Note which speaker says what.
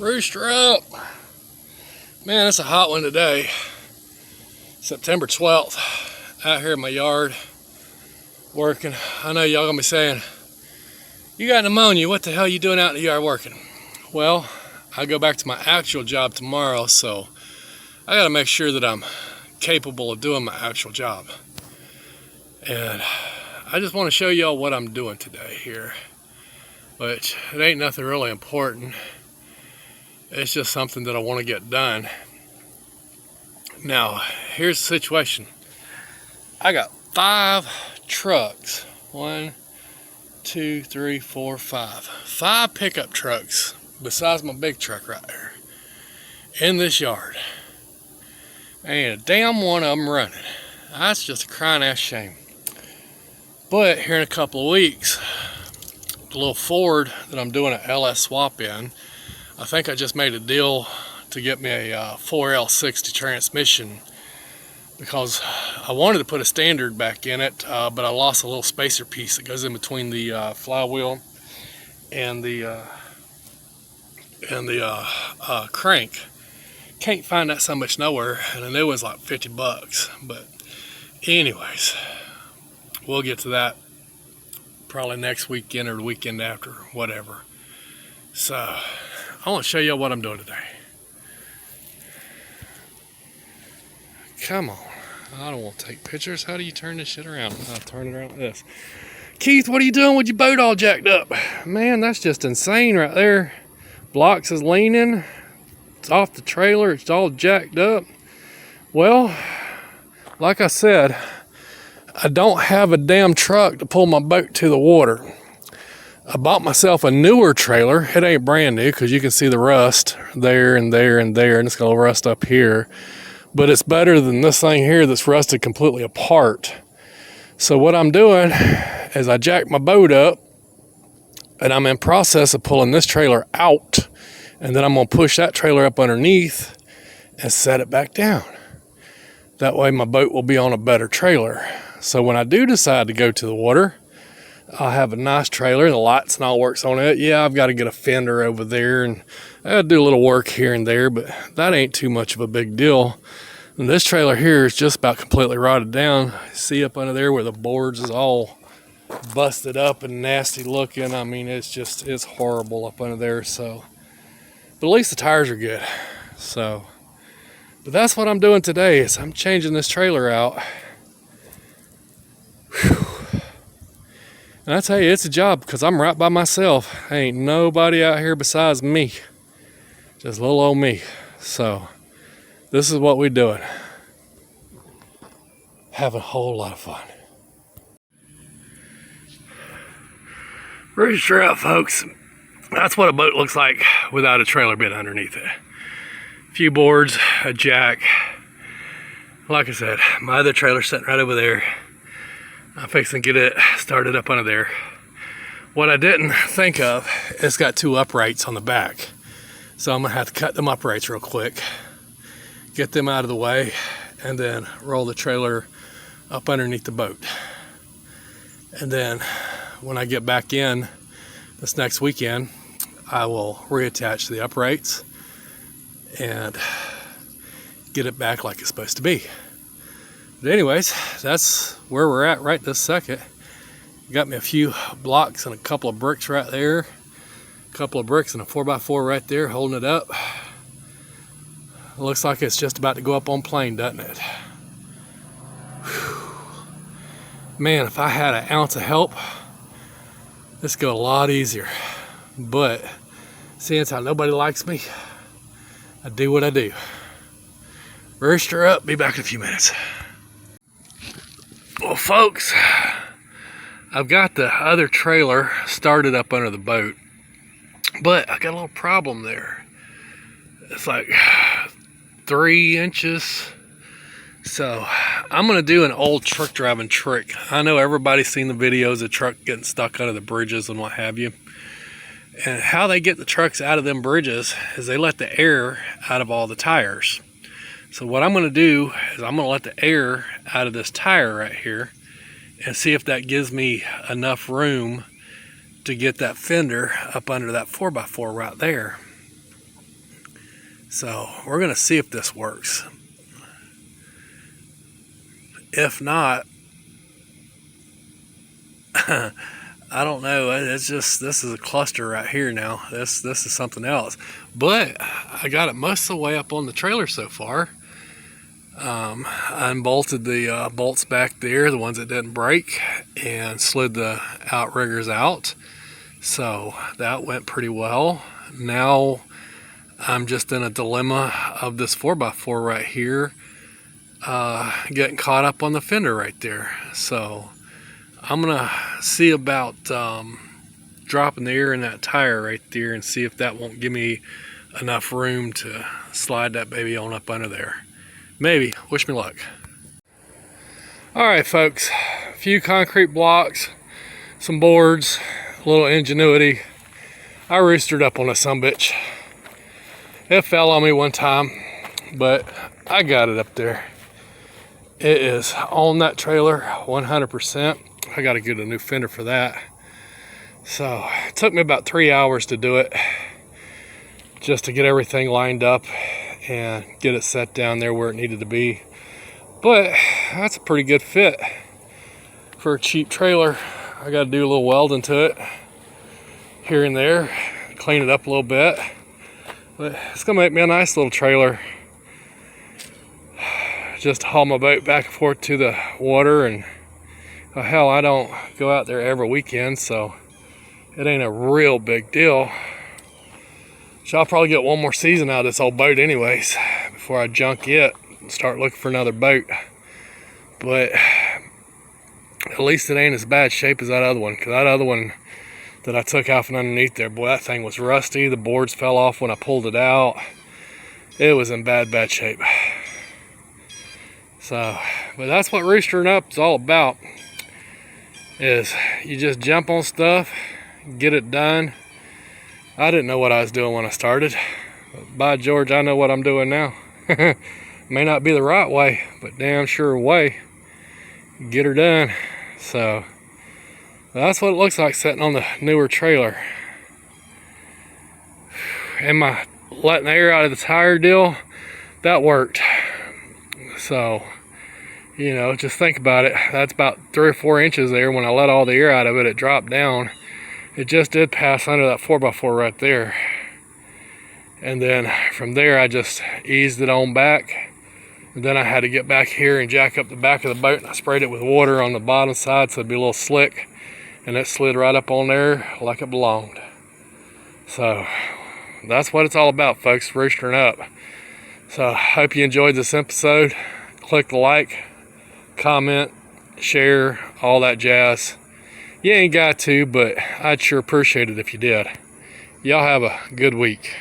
Speaker 1: Rooster up! Man, it's a hot one today. September 12th. Out here in my yard working. I know y'all gonna be saying, you got pneumonia, what the hell are you doing out in the yard working? Well, I go back to my actual job tomorrow, so I gotta make sure that I'm capable of doing my actual job. And I just want to show y'all what I'm doing today here. But it ain't nothing really important. It's just something that I want to get done. Now, here's the situation. I got 5 trucks. 1, 2, 3, 4, 5. 5 pickup trucks besides my big truck right there in this yard. Ain't a damn one of them running. That's just a crying ass shame. But here in a couple of weeks, the little Ford that I'm doing an LS swap in, I think I just made a deal to get me a 4L60 transmission because I wanted to put a standard back in it, but I lost a little spacer piece that goes in between the flywheel and the crank. Can't find that so much nowhere, and the new one's like 50 bucks. But anyways, we'll get to that probably next weekend or the weekend after, whatever. So I want to show you what I'm doing today. Come on. I don't want to take pictures. How do you turn this shit around? I'll turn it around like this. Keith, what are you doing with your boat all jacked up? Man, that's just insane right there. Blocks is leaning. It's off the trailer. It's all jacked up. Well, like I said, I don't have a damn truck to pull my boat to the water. I bought myself a newer trailer. It ain't brand new because you can see the rust there and there and there, and it's got a little rust up here. But it's better than this thing here that's rusted completely apart. So what I'm doing is I jacked my boat up, and I'm in process of pulling this trailer out, and then I'm going to push that trailer up underneath and set it back down. That way my boat will be on a better trailer. So when I do decide to go to the water, I'll have a nice trailer, the lights and all works on it. Yeah, I've got to get a fender over there, and I'll do a little work here and there, but that ain't too much of a big deal. And this trailer here is just about completely rotted down. See up under there where the boards is all busted up and nasty looking. I mean, it's horrible up under there. So, but at least the tires are good. So, but that's what I'm doing today is I'm changing this trailer out. Whew. And I tell you, it's a job because I'm right by myself. Ain't nobody out here besides me. Just little old me. So, this is what we're doing. Having a whole lot of fun. Rooster out, folks. That's what a boat looks like without a trailer bit underneath it. A few boards, a jack. Like I said, my other trailer's sitting right over there. I'm fixing to get it started up under there. What I didn't think of, it's got 2 uprights on the back. So I'm gonna have to cut them uprights real quick, get them out of the way, and then roll the trailer up underneath the boat. And then when I get back in this next weekend, I will reattach the uprights and get it back like it's supposed to be. But anyways, that's where we're at right this second. Got me a few blocks and a couple of bricks right there. A couple of bricks and a 4x4 right there holding it up. It looks like it's just about to go up on plane, doesn't it? Whew. Man, if I had an ounce of help, this would go a lot easier. But seeing as how nobody likes me, I do what I do. Rooster up, be back in a few minutes. Well, folks, I've got the other trailer started up under the boat, but I got a little problem there. It's like 3 inches. So I'm going to do an old truck driving trick. I know everybody's seen the videos of truck getting stuck under the bridges and what have you. And how they get the trucks out of them bridges is they let the air out of all the tires. So what I'm going to do is I'm going to let the air out of this tire right here and see if that gives me enough room to get that fender up under that 4x4 right there. So we're going to see if this works. If not, I don't know. It's just, this is a cluster right here now. This is something else. But I got it most of the way up on the trailer so far. I unbolted the bolts back there, the ones that didn't break, and slid the outriggers out. So that went pretty well. Now I'm just in a dilemma of this 4x4 right here, getting caught up on the fender right there. So I'm gonna see about dropping the air in that tire right there and see if that won't give me enough room to slide that baby on up under there. Maybe. Wish me luck. Alright folks, a few concrete blocks, some boards, a little ingenuity. I roostered up on a sumbitch. It fell on me one time, but I got it up there. It is on that trailer 100%. I got to get a new fender for that. So it took me about 3 hours to do it, just to get everything lined up and get it set down there where it needed to be. But that's a pretty good fit for a cheap trailer. I got to do a little welding to it here and there, clean it up a little bit. But it's gonna make me a nice little trailer. Just to haul my boat back and forth to the water, and hell, I don't go out there every weekend, so it ain't a real big deal. So I'll probably get one more season out of this old boat anyways before I junk it and start looking for another boat. But at least it ain't as bad shape as that other one, because that other one that I took out from underneath there, boy, that thing was rusty. The boards fell off when I pulled it out. It was in bad shape. So, but that's what roostering up is all about, is you just jump on stuff, get it done. I didn't know what I was doing when I started. But by George, I know what I'm doing now. May not be the right way, but damn sure way. Get her done. So that's what it looks like sitting on the newer trailer. And my letting the air out of the tire deal, that worked. So, you know, just think about it. That's about 3 or 4 inches there. When I let all the air out of it, it dropped down. It just did pass under that 4x4 right there. And then from there, I just eased it on back. And then I had to get back here and jack up the back of the boat. And I sprayed it with water on the bottom side so it'd be a little slick. And it slid right up on there like it belonged. So that's what it's all about, folks, roostering up. So I hope you enjoyed this episode. Click the like, comment, share, all that jazz. You ain't got to, but I'd sure appreciate it if you did. Y'all have a good week.